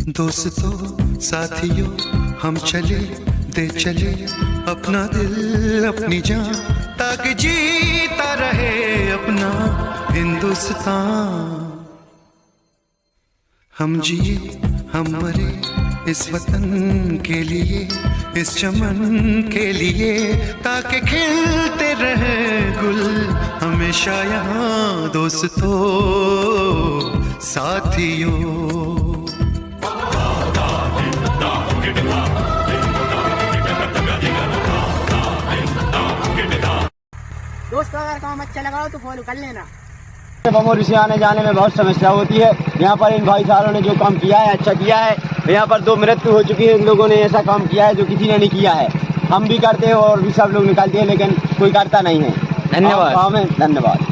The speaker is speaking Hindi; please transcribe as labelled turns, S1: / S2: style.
S1: दोस्तों साथियों हम चले दे चले अपना दिल अपनी जान, ताकि जीता रहे अपना हिंदुस्तान। हम जिए हम मरे इस वतन के लिए, इस चमन के लिए, ताकि खिलते रहे गुल हमेशा यहाँ। दोस्तों साथियों,
S2: दोस्तों अगर काम अच्छा लगा हो तो फॉलो कर लेना।
S3: बमोरी से आने जाने में बहुत समस्या होती है। यहाँ पर इन भाई साहब ने जो काम किया है अच्छा किया है। यहाँ पर 2 मृत्यु हो चुकी है, इन लोगों ने ऐसा काम किया है जो किसी ने नहीं किया है। हम भी करते हैं और भी सब लोग निकालते हैं, लेकिन कोई करता नहीं है। धन्यवाद। धन्यवाद।